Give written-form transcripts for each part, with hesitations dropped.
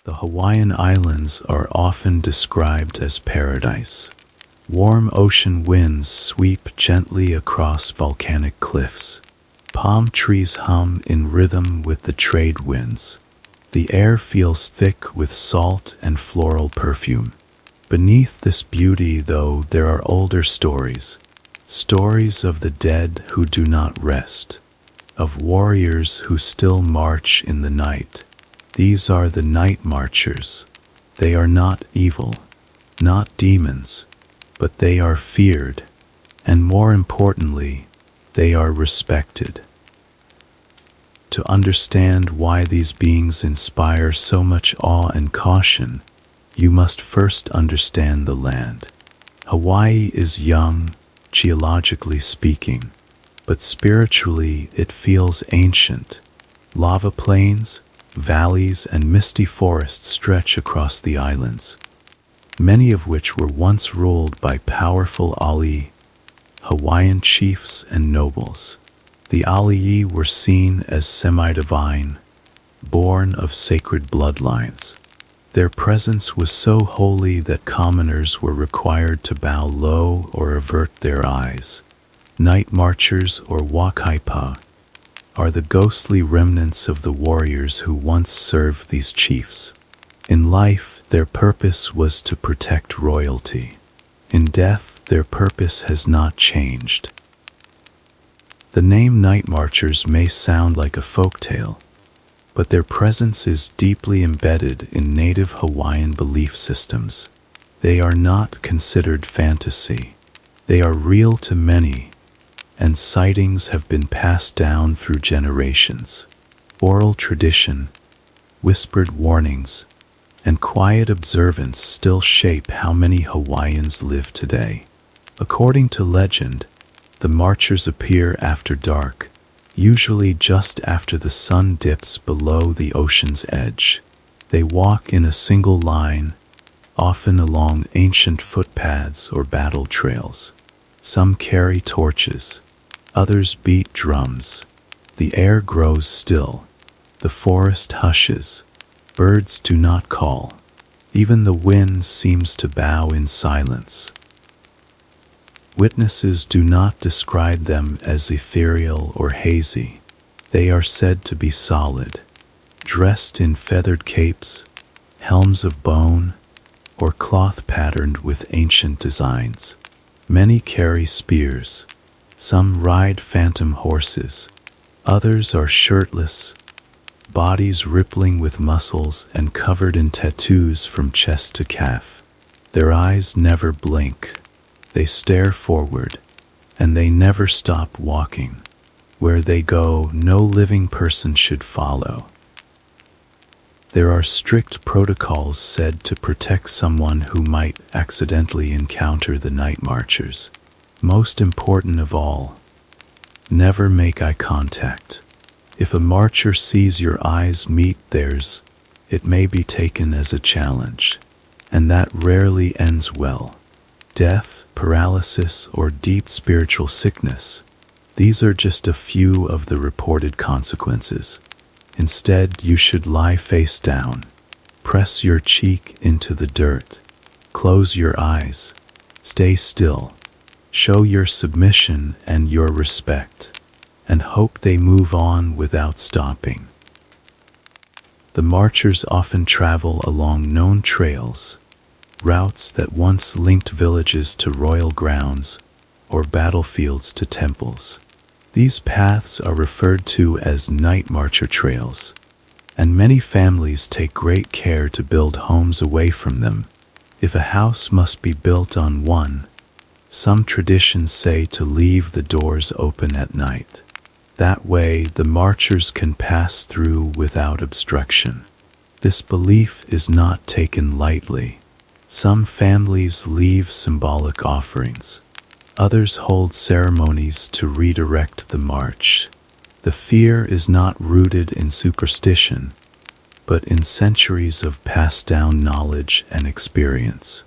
The Hawaiian Islands are often described as paradise. Warm ocean winds sweep gently across volcanic cliffs. Palm trees hum in rhythm with the trade winds. The air feels thick with salt and floral perfume. Beneath this beauty, though, there are older stories. Stories of the dead who do not rest, of warriors who still march in the night. These are the Nightmarchers. They are not evil, not demons, but they are feared, and more importantly, they are respected. To understand why these beings inspire so much awe and caution, you must first understand the land. Hawaii is young, geologically speaking, but spiritually it feels ancient. Lava plains, valleys, and misty forests stretch across the islands, many of which were once ruled by powerful alii, Hawaiian chiefs and nobles. The alii were seen as semi-divine, born of sacred bloodlines. Their presence was so holy that commoners were required to bow low or avert their eyes. Nightmarchers, or wakaipa, are the ghostly remnants of the warriors who once served these chiefs. In life, their purpose was to protect royalty. In death, their purpose has not changed. The name Nightmarchers may sound like a folktale, but their presence is deeply embedded in native Hawaiian belief systems. They are not considered fantasy. They are real to many, and sightings have been passed down through generations. Oral tradition, whispered warnings, and quiet observance still shape how many Hawaiians live today. According to legend, the marchers appear after dark, usually just after the sun dips below the ocean's edge. They walk in a single line, often along ancient footpaths or battle trails. Some carry torches, others beat drums. The air grows still, the forest hushes, birds do not call. Even the wind seems to bow in silence. Witnesses do not describe them as ethereal or hazy. They are said to be solid, dressed in feathered capes, helms of bone, or cloth patterned with ancient designs. Many carry spears. Some ride phantom horses. Others are shirtless, bodies rippling with muscles and covered in tattoos from chest to calf. Their eyes never blink. They stare forward, and they never stop walking. Where they go, no living person should follow. There are strict protocols said to protect someone who might accidentally encounter the Nightmarchers. Most important of all, never make eye contact. If a marcher sees your eyes meet theirs, it may be taken as a challenge, and that rarely ends well. Death, paralysis, or deep spiritual sickness. These are just a few of the reported consequences. Instead, you should lie face down, press your cheek into the dirt, close your eyes, stay still, show your submission and your respect, and hope they move on without stopping. The marchers often travel along known trails, routes that once linked villages to royal grounds or battlefields to temples. These paths are referred to as Nightmarcher trails, and many families take great care to build homes away from them. If a house must be built on one, some traditions say to leave the doors open at night. That way, the marchers can pass through without obstruction. This belief is not taken lightly. Some families leave symbolic offerings. Others hold ceremonies to redirect the march. The fear is not rooted in superstition, but in centuries of passed down knowledge and experience.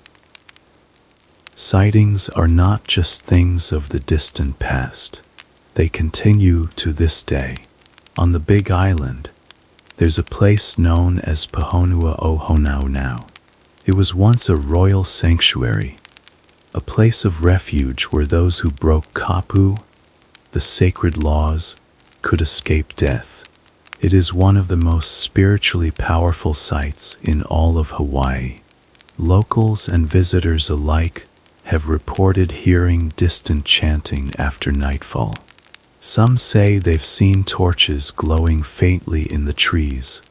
Sightings are not just things of the distant past. They continue to this day. On the Big Island, There's a place known as Pohonua Ohonau now. It was once a royal sanctuary, a place of refuge where those who broke kapu, the sacred laws, could escape death. It is one of the most spiritually powerful sites in all of Hawaii. Locals and visitors alike have reported hearing distant chanting after nightfall. Some say they've seen torches glowing faintly in the trees,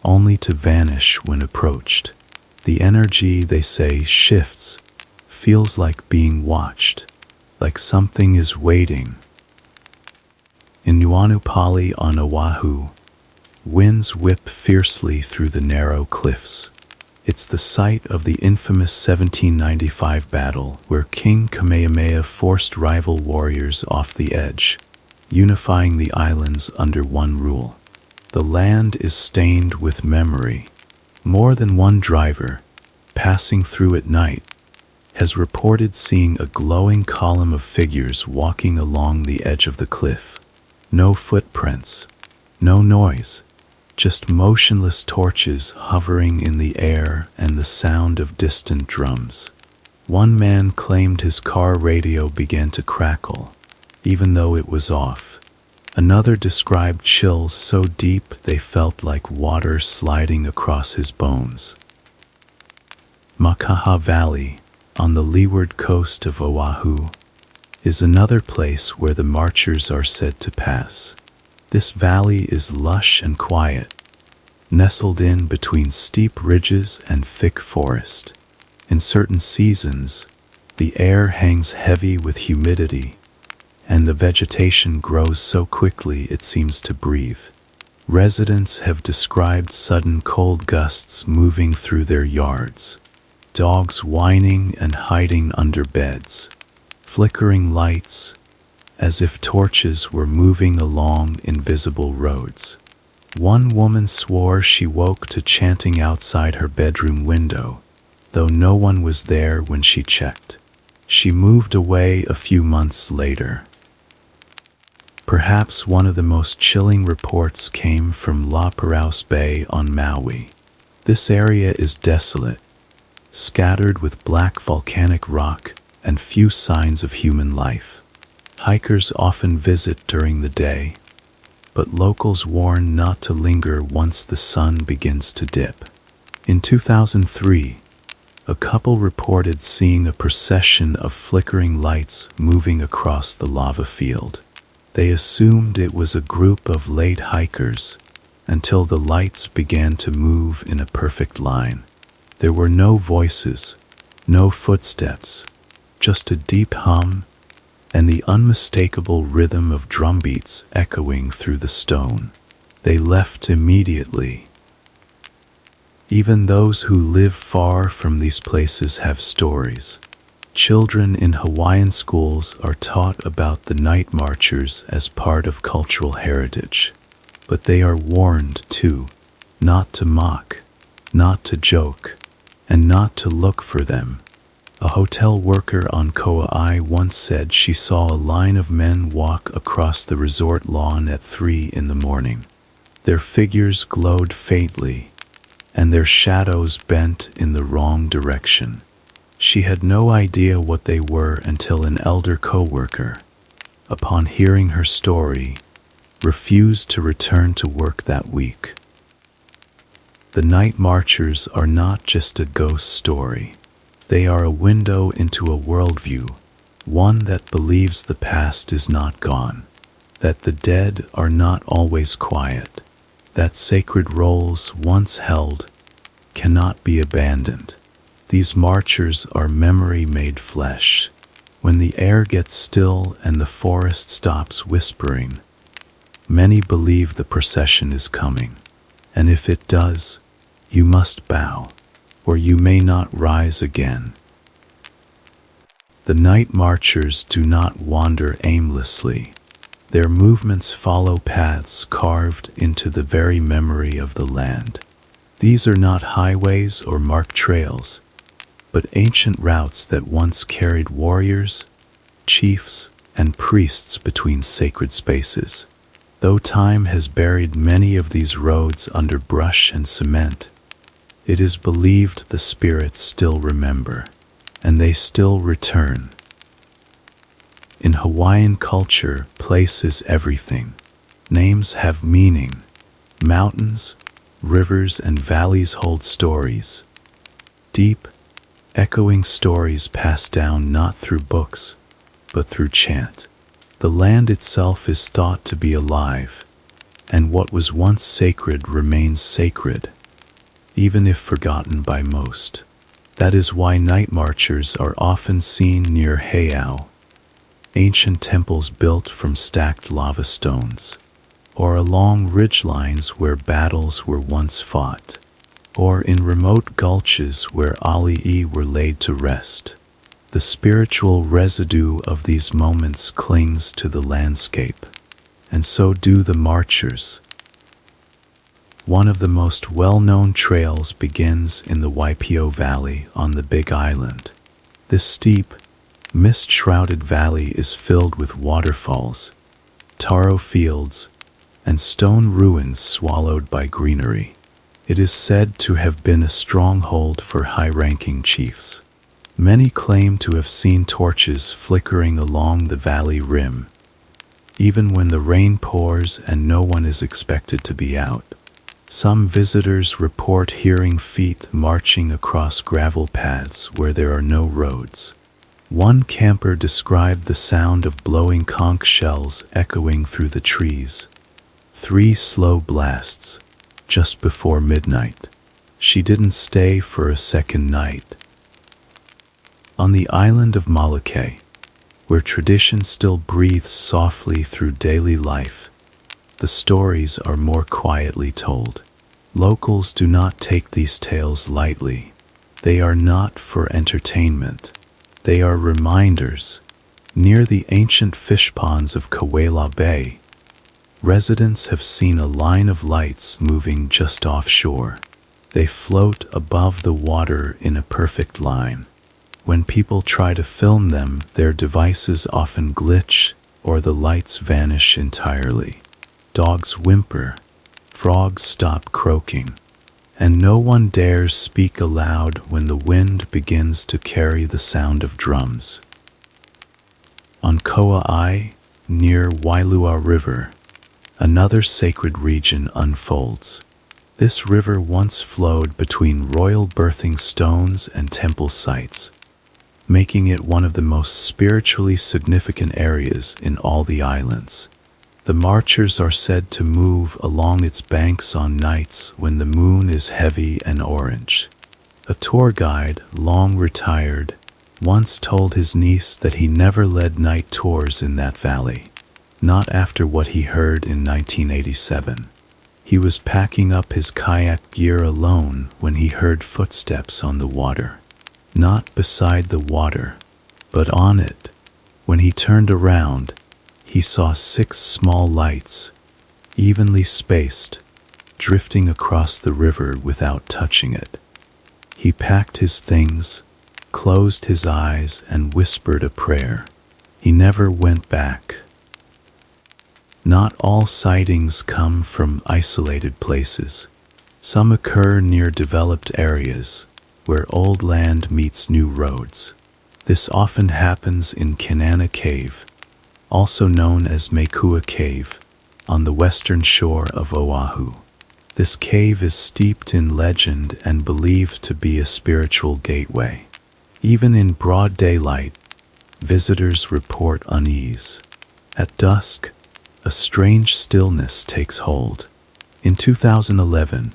only to vanish when approached. The energy, they say, shifts, feels like being watched, like something is waiting. In Nuanupali on Oahu, winds whip fiercely through the narrow cliffs. It's the site of the infamous 1795 battle where King Kamehameha forced rival warriors off the edge, unifying the islands under one rule. The land is stained with memory. More than one driver, passing through at night, has reported seeing a glowing column of figures walking along the edge of the cliff. No footprints, no noise, just motionless torches hovering in the air and the sound of distant drums. One man claimed his car radio began to crackle, even though it was off. Another described chills so deep they felt like water sliding across his bones. Makaha Valley, on the leeward coast of Oahu, is another place where the marchers are said to pass. This valley is lush and quiet, nestled in between steep ridges and thick forest. In certain seasons, the air hangs heavy with humidity, and the vegetation grows so quickly it seems to breathe. Residents have described sudden cold gusts moving through their yards, dogs whining and hiding under beds, flickering lights, as if torches were moving along invisible roads. One woman swore she woke to chanting outside her bedroom window, though no one was there when she checked. She moved away a few months later. Perhaps one of the most chilling reports came from La Perouse Bay on Maui. This area is desolate, scattered with black volcanic rock and few signs of human life. Hikers often visit during the day, but locals warn not to linger once the sun begins to dip. In 2003, a couple reported seeing a procession of flickering lights moving across the lava field. They assumed it was a group of late hikers until the lights began to move in a perfect line. There were no voices, no footsteps, just a deep hum and the unmistakable rhythm of drumbeats echoing through the stone. They left immediately. Even those who live far from these places have stories. Children in Hawaiian schools are taught about the Nightmarchers as part of cultural heritage, but they are warned too, not to mock, not to joke, and not to look for them. A hotel worker on Kauai once said she saw a line of men walk across the resort lawn at 3 in the morning. Their figures glowed faintly, and their shadows bent in the wrong direction. She had no idea what they were until an elder coworker, upon hearing her story, refused to return to work that week. The Nightmarchers are not just a ghost story. They are a window into a worldview, one that believes the past is not gone, that the dead are not always quiet, that sacred roles once held cannot be abandoned. These marchers are memory made flesh. When the air gets still and the forest stops whispering, many believe the procession is coming, and if it does, you must bow, or you may not rise again. The Nightmarchers do not wander aimlessly. Their movements follow paths carved into the very memory of the land. These are not highways or marked trails, but ancient routes that once carried warriors, chiefs, and priests between sacred spaces. Though time has buried many of these roads under brush and cement, it is believed the spirits still remember, and they still return. In Hawaiian culture, place is everything. Names have meaning. Mountains, rivers, and valleys hold stories. Deep, echoing stories passed down not through books, but through chant. The land itself is thought to be alive, and what was once sacred remains sacred, even if forgotten by most. That is why Nightmarchers are often seen near heiau, ancient temples built from stacked lava stones, or along ridgelines where battles were once fought, or in remote gulches where ali'i were laid to rest. The spiritual residue of these moments clings to the landscape, and so do the marchers. One of the most well-known trails begins in the Waipio Valley on the Big Island. This steep, mist-shrouded valley is filled with waterfalls, taro fields, and stone ruins swallowed by greenery. It is said to have been a stronghold for high-ranking chiefs. Many claim to have seen torches flickering along the valley rim, even when the rain pours and no one is expected to be out. Some visitors report hearing feet marching across gravel paths where there are no roads. One camper described the sound of blowing conch shells echoing through the trees. 3 slow blasts, just before midnight. She didn't stay for a second night. On the island of Molokai, where tradition still breathes softly through daily life, the stories are more quietly told. Locals do not take these tales lightly. They are not for entertainment. They are reminders. Near the ancient fish ponds of Kawela Bay, residents have seen a line of lights moving just offshore. They float above the water in a perfect line. When people try to film them, their devices often glitch or the lights vanish entirely. Dogs whimper, frogs stop croaking, and no one dares speak aloud when the wind begins to carry the sound of drums. On Kauai, near Wailua River, another sacred region unfolds. This river once flowed between royal birthing stones and temple sites, making it one of the most spiritually significant areas in all the islands. The marchers are said to move along its banks on nights when the moon is heavy and orange. A tour guide, long retired, once told his niece that he never led night tours in that valley, not after what he heard in 1987. He was packing up his kayak gear alone when he heard footsteps on the water. Not beside the water, but on it. When he turned around, he saw 6 small lights, evenly spaced, drifting across the river without touching it. He packed his things, closed his eyes, and whispered a prayer. He never went back. Not all sightings come from isolated places. Some occur near developed areas, where old land meets new roads. This often happens in Kanana Cave, also known as Mekua Cave, on the western shore of Oahu. This cave is steeped in legend and believed to be a spiritual gateway. Even in broad daylight, visitors report unease. At dusk, a strange stillness takes hold. In 2011,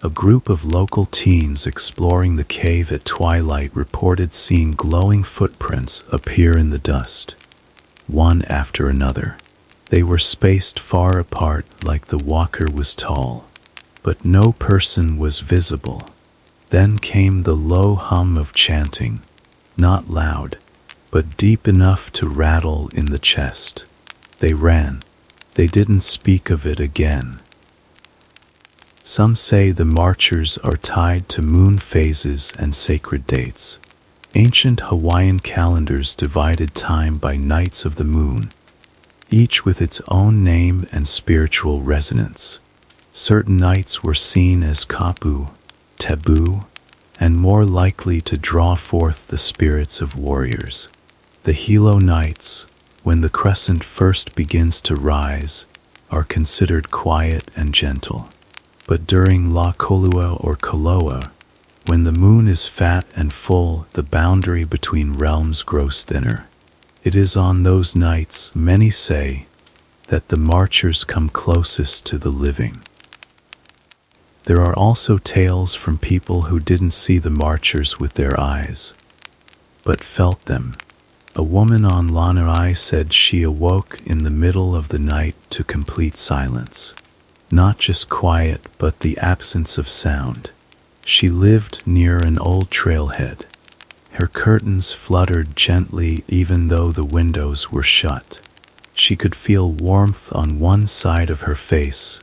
a group of local teens exploring the cave at twilight reported seeing glowing footprints appear in the dust, one after another. They were spaced far apart like the walker was tall, but no person was visible. Then came the low hum of chanting, not loud, but deep enough to rattle in the chest. They ran. They didn't speak of it again. Some say the marchers are tied to moon phases and sacred dates. Ancient Hawaiian calendars divided time by nights of the moon, each with its own name and spiritual resonance. Certain nights were seen as kapu, taboo, and more likely to draw forth the spirits of warriors. The Hilo nights, when the crescent first begins to rise, are considered quiet and gentle. But during La Kolua or Koloa, when the moon is fat and full, the boundary between realms grows thinner. It is on those nights, many say, that the marchers come closest to the living. There are also tales from people who didn't see the marchers with their eyes, but felt them. A woman on Lanai said she awoke in the middle of the night to complete silence. Not just quiet, but the absence of sound. She lived near an old trailhead. Her curtains fluttered gently even though the windows were shut. She could feel warmth on one side of her face,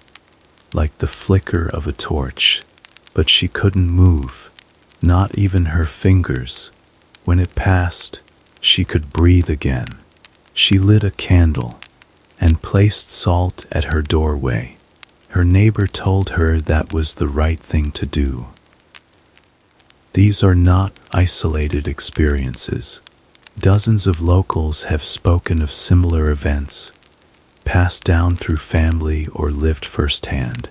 like the flicker of a torch, but she couldn't move, not even her fingers. When it passed, she could breathe again. She lit a candle and placed salt at her doorway. Her neighbor told her that was the right thing to do. These are not isolated experiences. Dozens of locals have spoken of similar events, passed down through family or lived firsthand.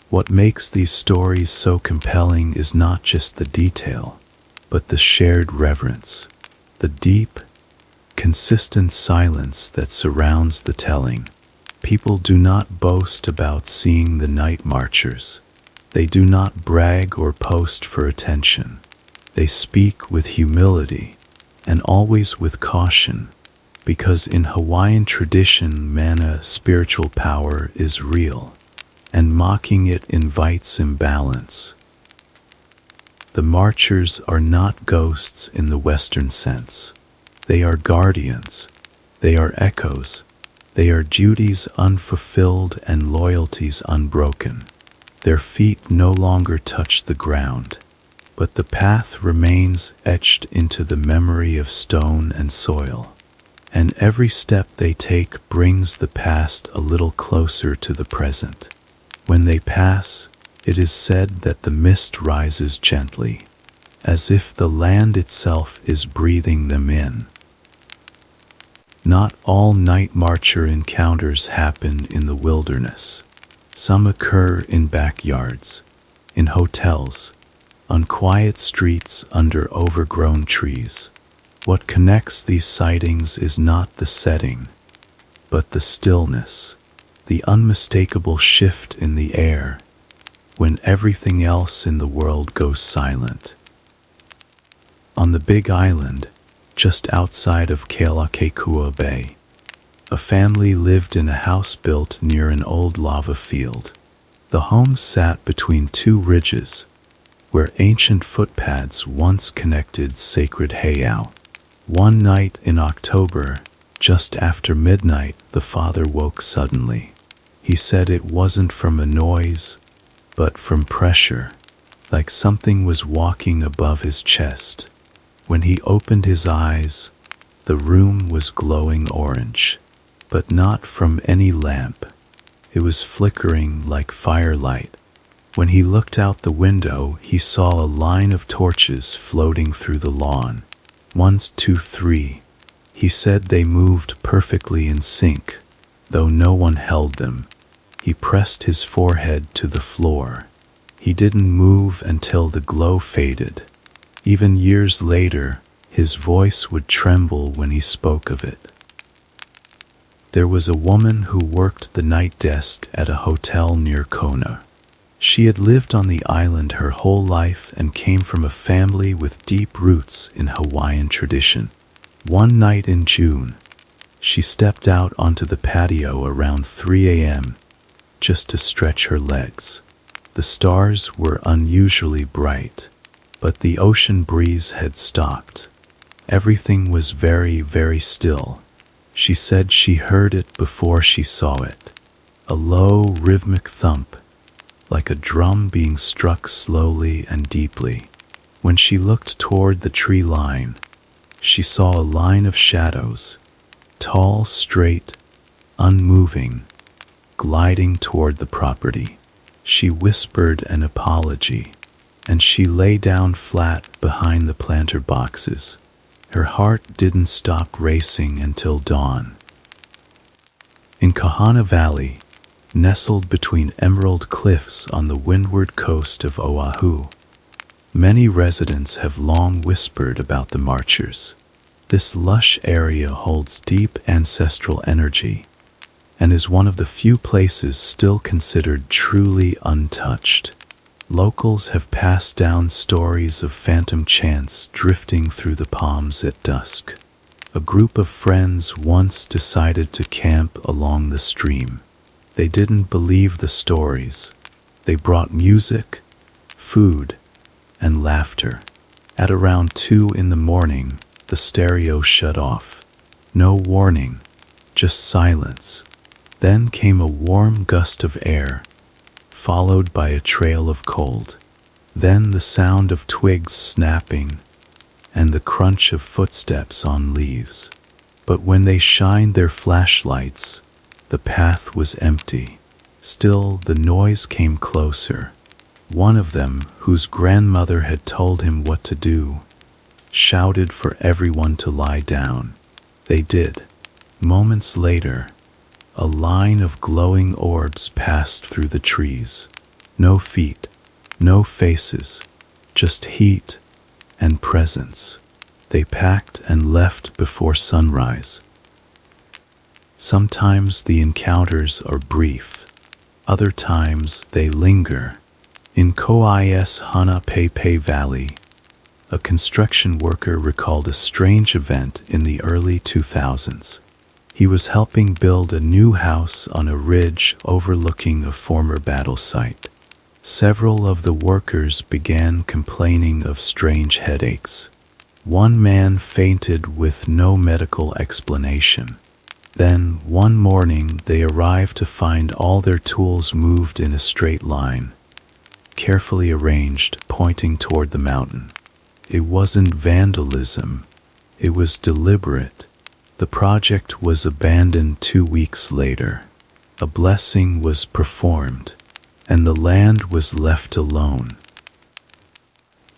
What makes these stories so compelling is not just the detail, but the shared reverence, the deep, consistent silence that surrounds the telling. People do not boast about seeing the night marchers. They do not brag or post for attention. They speak with humility and always with caution, because in Hawaiian tradition, mana, spiritual power, is real, and mocking it invites imbalance. The marchers are not ghosts in the Western sense. They are guardians. They are echoes. They are duties unfulfilled and loyalties unbroken. Their feet no longer touch the ground, but the path remains etched into the memory of stone and soil. And every step they take brings the past a little closer to the present. When they pass, it is said that the mist rises gently, as if the land itself is breathing them in. Not all night marcher encounters happen in the wilderness. Some occur in backyards, in hotels, on quiet streets under overgrown trees. What connects these sightings is not the setting, but the stillness, the unmistakable shift in the air when everything else in the world goes silent. On the Big Island, just outside of Kealakekua Bay, a family lived in a house built near an old lava field. The home sat between two ridges, where ancient footpaths once connected sacred heiau. One night in October, just after midnight, the father woke suddenly. He said it wasn't from a noise, but from pressure, like something was walking above his chest. When he opened his eyes, the room was glowing orange, but not from any lamp. It was flickering like firelight. When he looked out the window, he saw a line of torches floating through the lawn. 1, 2, 3. He said they moved perfectly in sync, though no one held them. He pressed his forehead to the floor. He didn't move until the glow faded. Even years later, his voice would tremble when he spoke of it. There was a woman who worked the night desk at a hotel near Kona. She had lived on the island her whole life and came from a family with deep roots in Hawaiian tradition. One night in June, she stepped out onto the patio around 3 a.m. just to stretch her legs. The stars were unusually bright, but the ocean breeze had stopped. Everything was very, very still. She said she heard it before she saw it. A low, rhythmic thump, like a drum being struck slowly and deeply. When she looked toward the tree line, she saw a line of shadows, tall, straight, unmoving, gliding toward the property. She whispered an apology, and she lay down flat behind the planter boxes. Her heart didn't stop racing until dawn. In Kahana Valley, nestled between emerald cliffs on the windward coast of Oahu, many residents have long whispered about the Marchers. This lush area holds deep ancestral energy and is one of the few places still considered truly untouched. Locals have passed down stories of phantom chants drifting through the palms at dusk. A group of friends once decided to camp along the stream. They didn't believe the stories. They brought music, food, and laughter. At around 2 in the morning, the stereo shut off. No warning, just silence. Then came a warm gust of air, followed by a trail of cold. Then the sound of twigs snapping and the crunch of footsteps on leaves. But when they shined their flashlights, the path was empty. Still, the noise came closer. One of them, whose grandmother had told him what to do, shouted for everyone to lie down. They did. Moments later, a line of glowing orbs passed through the trees. No feet, no faces, just heat and presence. They packed and left before sunrise. Sometimes the encounters are brief. Other times they linger. In Kauai's Hanapepe Valley, a construction worker recalled a strange event in the early 2000s. He was helping build a new house on a ridge overlooking a former battle site. Several of the workers began complaining of strange headaches. One man fainted with no medical explanation. Then, one morning, they arrived to find all their tools moved in a straight line, carefully arranged, pointing toward the mountain. It wasn't vandalism. It was deliberate. The project was abandoned 2 weeks later. A blessing was performed, and the land was left alone.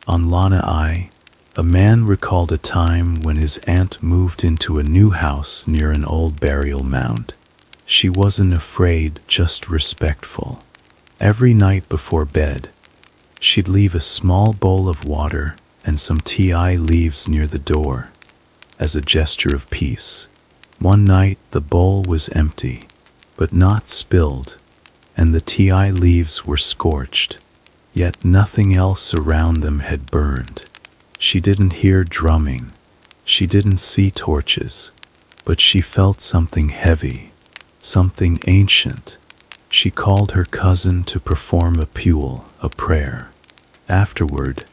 On Lanai, a man recalled a time when his aunt moved into a new house near an old burial mound. She wasn't afraid, just respectful. Every night before bed, she'd leave a small bowl of water and some ti leaves near the door, as a gesture of peace. One night the bowl was empty, but not spilled, and the ti leaves were scorched, yet nothing else around them had burned. She didn't hear drumming, she didn't see torches, but she felt something heavy, something ancient. She called her cousin to perform a pule, a prayer. Afterward,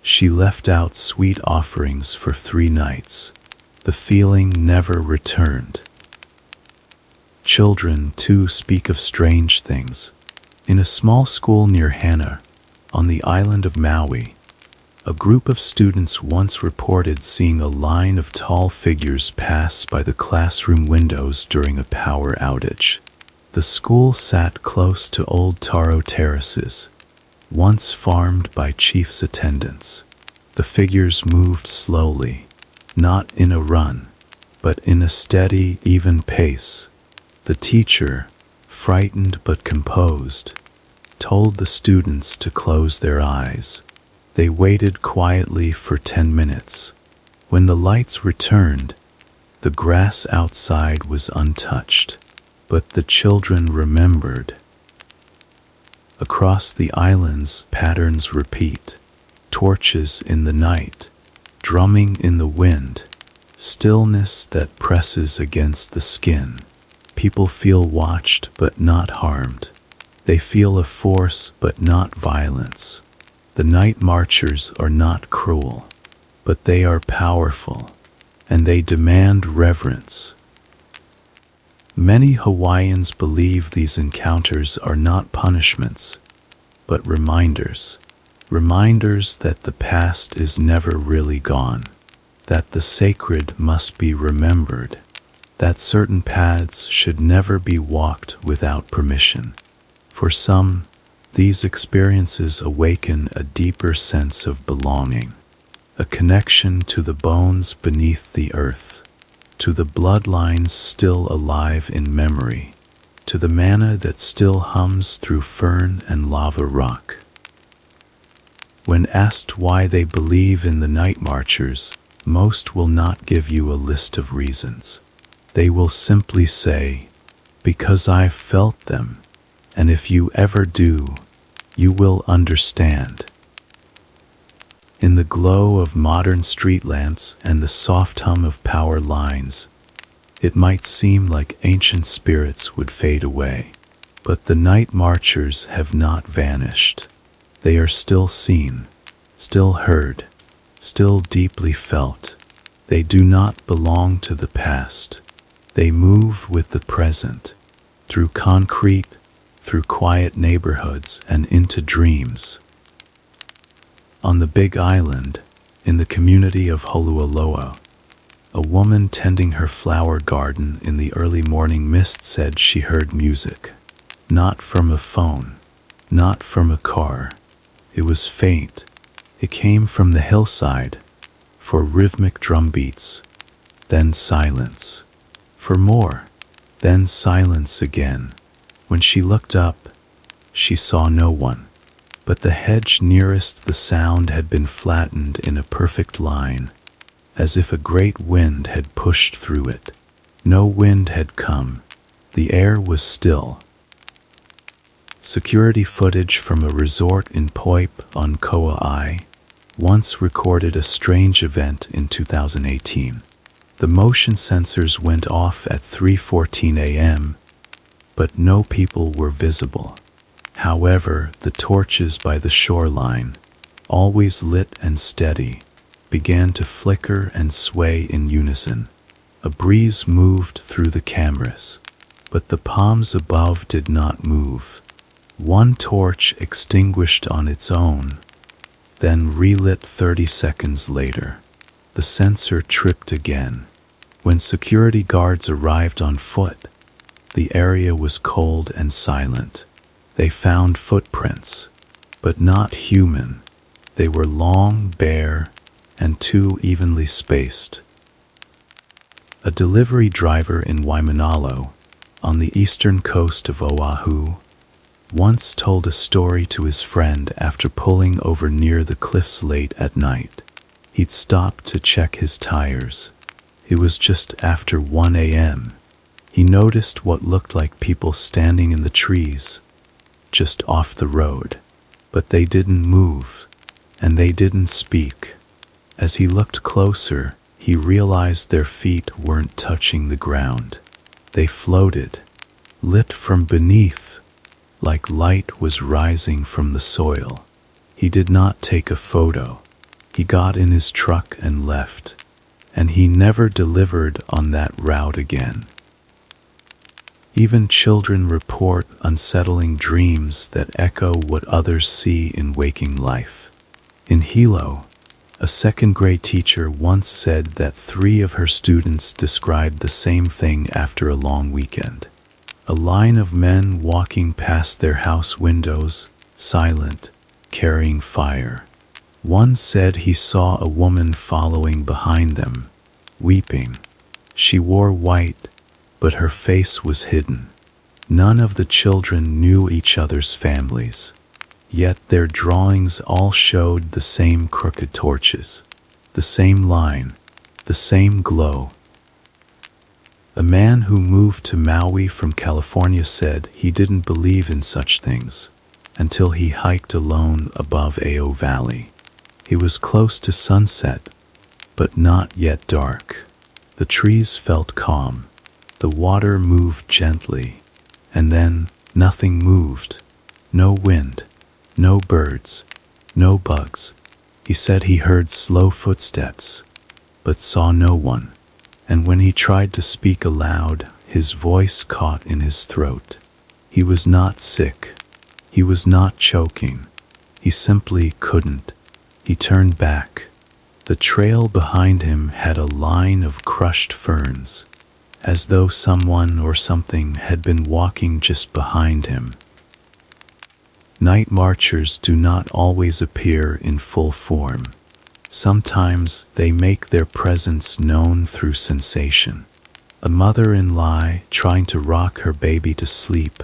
she left out sweet offerings for 3 nights. The feeling never returned. Children, too, speak of strange things. In a small school near Hana, on the island of Maui, a group of students once reported seeing a line of tall figures pass by the classroom windows during a power outage. The school sat close to old taro terraces, once farmed by chief's attendants. The figures moved slowly, not in a run, but in a steady, even pace. The teacher, frightened but composed, told the students to close their eyes. They waited quietly for 10 minutes. When the lights returned, the grass outside was untouched, but the children remembered. Across the islands, patterns repeat. Torches in the night, drumming in the wind, stillness that presses against the skin. People feel watched but not harmed. They feel a force but not violence. The Nightmarchers are not cruel, but they are powerful, and they demand reverence. Many Hawaiians believe these encounters are not punishments, but reminders. Reminders that the past is never really gone, that the sacred must be remembered, that certain paths should never be walked without permission. For some, these experiences awaken a deeper sense of belonging, a connection to the bones beneath the earth, to the bloodlines still alive in memory, to the mana that still hums through fern and lava rock. When asked why they believe in the Nightmarchers, most will not give you a list of reasons. They will simply say, "Because I've felt them, and if you ever do, you will understand." In the glow of modern street lamps and the soft hum of power lines, it might seem like ancient spirits would fade away. But the Nightmarchers have not vanished. They are still seen, still heard, still deeply felt. They do not belong to the past. They move with the present, through concrete, through quiet neighborhoods, and into dreams. On the Big Island, in the community of Holualoa, a woman tending her flower garden in the early morning mist said she heard music. Not from a phone, not from a car. It was faint. It came from the hillside, for rhythmic drum beats, then silence. For more, then silence again. When she looked up, she saw no one. But the hedge nearest the sound had been flattened in a perfect line, as if a great wind had pushed through it. No wind had come. The air was still. Security footage from a resort in Poipe on Kauai once recorded a strange event in 2018. The motion sensors went off at 3:14 a.m., but no people were visible. However, the torches by the shoreline, always lit and steady, began to flicker and sway in unison. A breeze moved through the cameras, but the palms above did not move. One torch extinguished on its own, then relit 30 seconds later. The sensor tripped again. When security guards arrived on foot, the area was cold and silent. They found footprints, but not human. They were long, bare, and too evenly spaced. A delivery driver in Waimanalo, on the eastern coast of Oahu, once told a story to his friend after pulling over near the cliffs late at night. He'd stopped to check his tires. It was just after 1 a.m. He noticed what looked like people standing in the trees, just off the road. But they didn't move, and they didn't speak. As he looked closer, he realized their feet weren't touching the ground. They floated, lit from beneath, like light was rising from the soil. He did not take a photo. He got in his truck and left, and he never delivered on that route again. Even children report unsettling dreams that echo what others see in waking life. In Hilo, a second-grade teacher once said that 3 of her students described the same thing after a long weekend. A line of men walking past their house windows, silent, carrying fire. One said he saw a woman following behind them, weeping. She wore white, but her face was hidden. None of the children knew each other's families, yet their drawings all showed the same crooked torches, the same line, the same glow. A man who moved to Maui from California said he didn't believe in such things until he hiked alone above Ao Valley. He was close to sunset, but not yet dark. The trees felt calm. The water moved gently, and then nothing moved. No wind, no birds, no bugs. He said he heard slow footsteps, but saw no one. And when he tried to speak aloud, his voice caught in his throat. He was not sick. He was not choking. He simply couldn't. He turned back. The trail behind him had a line of crushed ferns. as though someone or something had been walking just behind him. Nightmarchers do not always appear in full form. Sometimes they make their presence known through sensation. A mother-in-law trying to rock her baby to sleep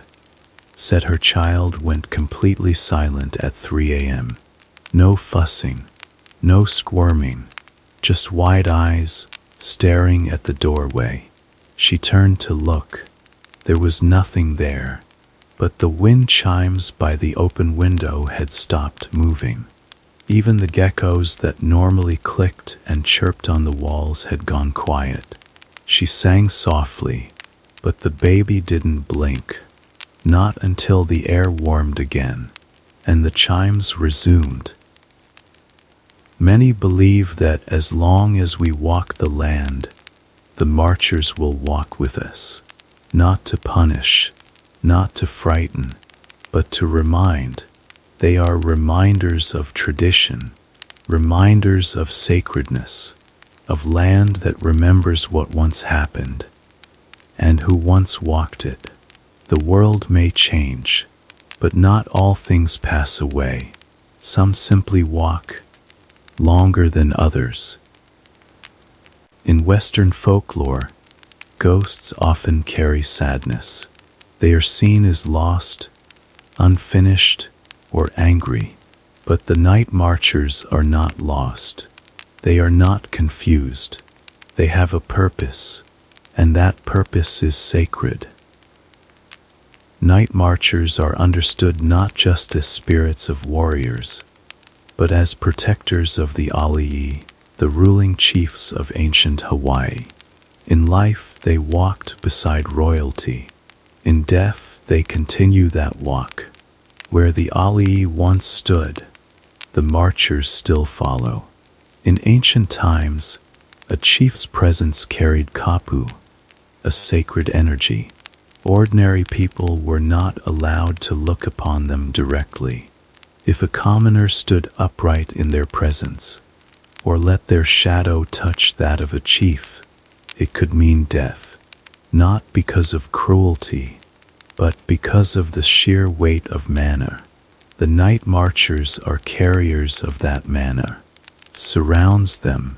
said her child went completely silent at 3 a.m. No fussing, no squirming, just wide eyes staring at the doorway. She turned to look. There was nothing there, but the wind chimes by the open window had stopped moving. Even the geckos that normally clicked and chirped on the walls had gone quiet. She sang softly, but the baby didn't blink. Not until the air warmed again, and the chimes resumed. Many believe that as long as we walk the land, the marchers will walk with us, not to punish, not to frighten, but to remind. They are reminders of tradition, reminders of sacredness, of land that remembers what once happened, and who once walked it. The world may change, but not all things pass away. Some simply walk, longer than others. In Western folklore, ghosts often carry sadness. They are seen as lost, unfinished, or angry. But the Nightmarchers are not lost. They are not confused. They have a purpose, and that purpose is sacred. Nightmarchers are understood not just as spirits of warriors, but as protectors of the Ali'i, the ruling chiefs of ancient Hawaii. In life, they walked beside royalty. In death, they continue that walk. Where the Ali'i once stood, the marchers still follow. In ancient times, a chief's presence carried kapu, a sacred energy. Ordinary people were not allowed to look upon them directly. If a commoner stood upright in their presence, or let their shadow touch that of a chief, it could mean death, not because of cruelty, but because of the sheer weight of mana. The Nightmarchers are carriers of that mana. Surrounds them,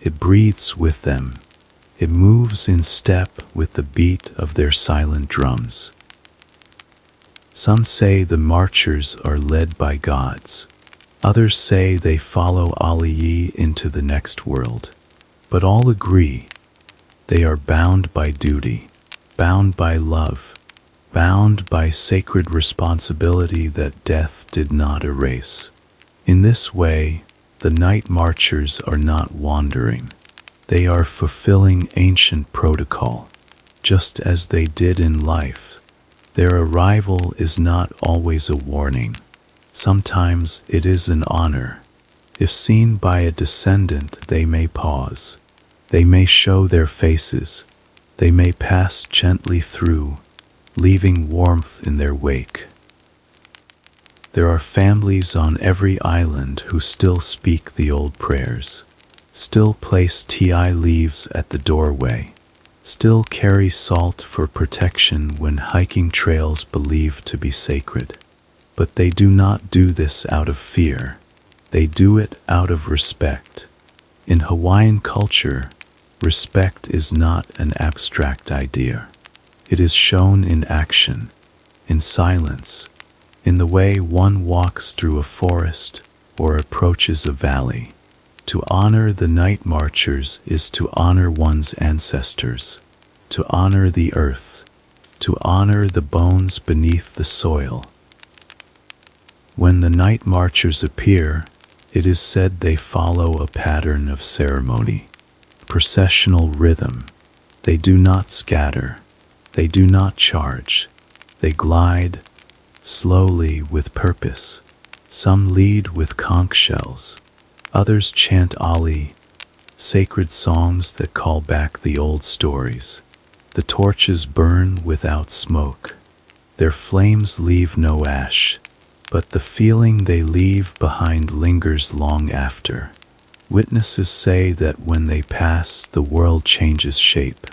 it breathes with them, it moves in step with the beat of their silent drums. Some say the marchers are led by gods. Others say they follow Ali'i into the next world. But all agree, they are bound by duty, bound by love, bound by sacred responsibility that death did not erase. In this way, the Nightmarchers are not wandering. They are fulfilling ancient protocol, just as they did in life. Their arrival is not always a warning. Sometimes it is an honor. If seen by a descendant, they may pause. They may show their faces. They may pass gently through, leaving warmth in their wake. There are families on every island who still speak the old prayers, still place ti leaves at the doorway, still carry salt for protection when hiking trails believed to be sacred. But they do not do this out of fear. They do it out of respect. In Hawaiian culture, respect is not an abstract idea. It is shown in action, in silence, in the way one walks through a forest or approaches a valley. To honor the Nightmarchers is to honor one's ancestors, to honor the earth, to honor the bones beneath the soil. When the Nightmarchers appear, it is said they follow a pattern of ceremony, processional rhythm. They do not scatter, they do not charge, they glide slowly with purpose. Some lead with conch shells, others chant Ali, sacred songs that call back the old stories. The torches burn without smoke. Their flames leave no ash, but the feeling they leave behind lingers long after. Witnesses say that when they pass, the world changes shape.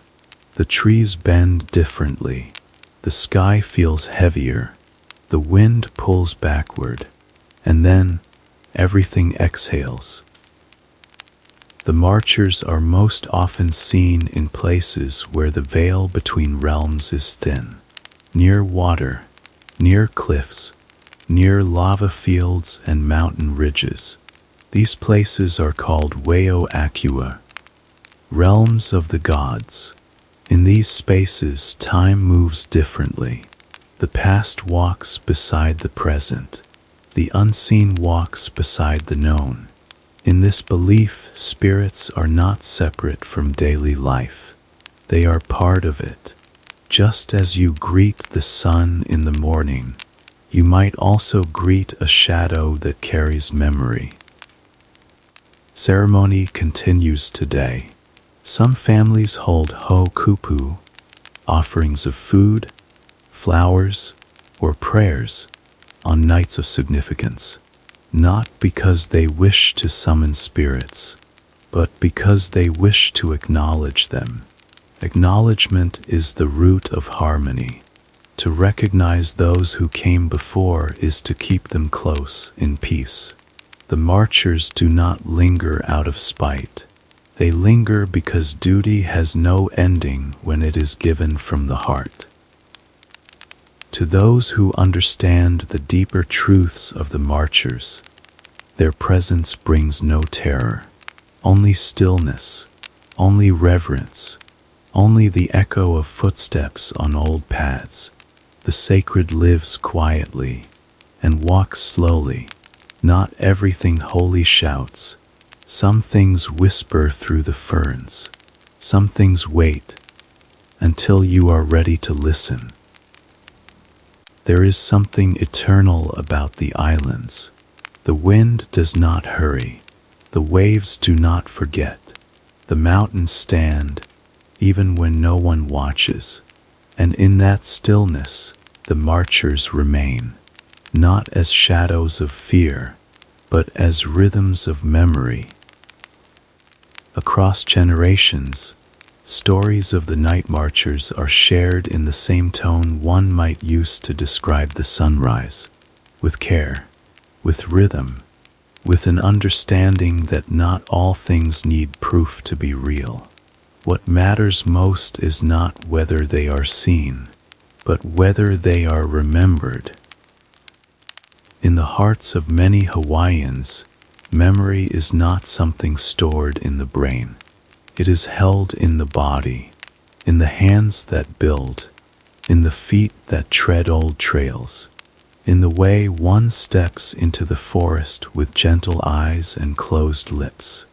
The trees bend differently. The sky feels heavier. The wind pulls backward. And then everything exhales. The marchers are most often seen in places where the veil between realms is thin. Near water, near cliffs, near lava fields and mountain ridges. These places are called Weo Aqua, realms of the gods. In these spaces, time moves differently. The past walks beside the present. The unseen walks beside the known. In this belief, spirits are not separate from daily life. They are part of it. Just as you greet the sun in the morning, you might also greet a shadow that carries memory. Ceremony continues today. Some families hold ho kupu, offerings of food, flowers, or prayers on nights of significance, not because they wish to summon spirits, but because they wish to acknowledge them. Acknowledgement is the root of harmony. To recognize those who came before is to keep them close in peace. The marchers do not linger out of spite. They linger because duty has no ending when it is given from the heart. To those who understand the deeper truths of the marchers, their presence brings no terror, only stillness, only reverence, only the echo of footsteps on old paths. The sacred lives quietly and walks slowly. Not everything holy shouts. Some things whisper through the ferns. Some things wait until you are ready to listen. There is something eternal about the islands. The wind does not hurry. The waves do not forget. The mountains stand, even when no one watches. And in that stillness, the marchers remain, not as shadows of fear, but as rhythms of memory. Across generations, stories of the Nightmarchers are shared in the same tone one might use to describe the sunrise, with care, with rhythm, with an understanding that not all things need proof to be real. What matters most is not whether they are seen, but whether they are remembered. In the hearts of many Hawaiians, memory is not something stored in the brain. It is held in the body, in the hands that build, in the feet that tread old trails, in the way one steps into the forest with gentle eyes and closed lips.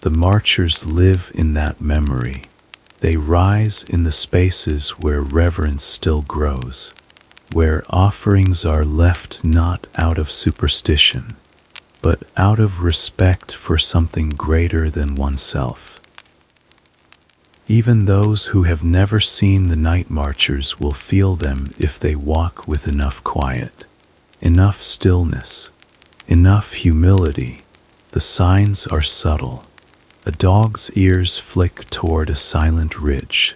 The marchers live in that memory. They rise in the spaces where reverence still grows, where offerings are left not out of superstition, but out of respect for something greater than oneself. Even those who have never seen the Nightmarchers will feel them if they walk with enough quiet, enough stillness, enough humility. The signs are subtle. A dog's ears flick toward a silent ridge.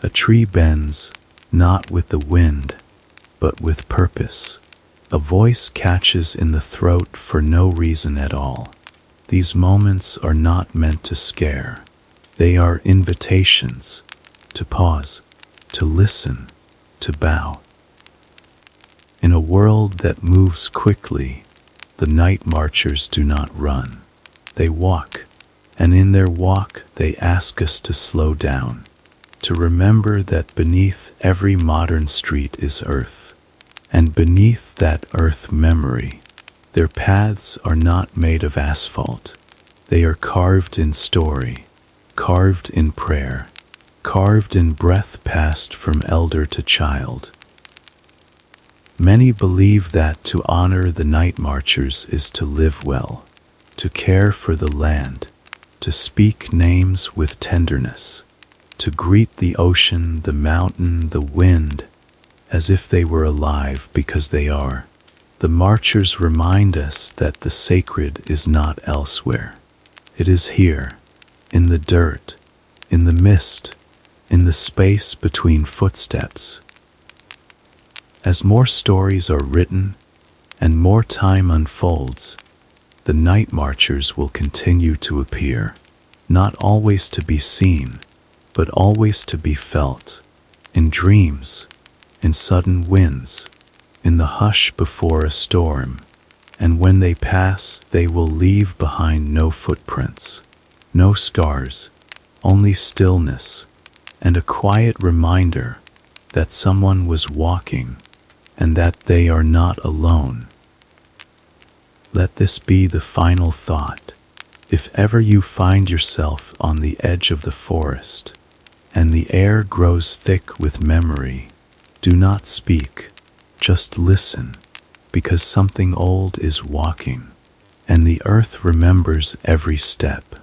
A tree bends, not with the wind, but with purpose. A voice catches in the throat for no reason at all. These moments are not meant to scare. They are invitations to pause, to listen, to bow. In a world that moves quickly, the Nightmarchers do not run. They walk, and in their walk they ask us to slow down, to remember that beneath every modern street is earth, and beneath that earth memory. Their paths are not made of asphalt. They are carved in story, carved in prayer, carved in breath passed from elder to child. Many believe that to honor the Nightmarchers is to live well, to care for the land, to speak names with tenderness, to greet the ocean, the mountain, the wind, as if they were alive because they are. The marchers remind us that the sacred is not elsewhere. It is here, in the dirt, in the mist, in the space between footsteps. As more stories are written and more time unfolds, the Nightmarchers will continue to appear, not always to be seen, but always to be felt, in dreams, in sudden winds, in the hush before a storm, and when they pass, they will leave behind no footprints, no scars, only stillness, and a quiet reminder that someone was walking and that they are not alone. Let this be the final thought. If ever you find yourself on the edge of the forest, and the air grows thick with memory, do not speak, just listen, because something old is walking, and the earth remembers every step.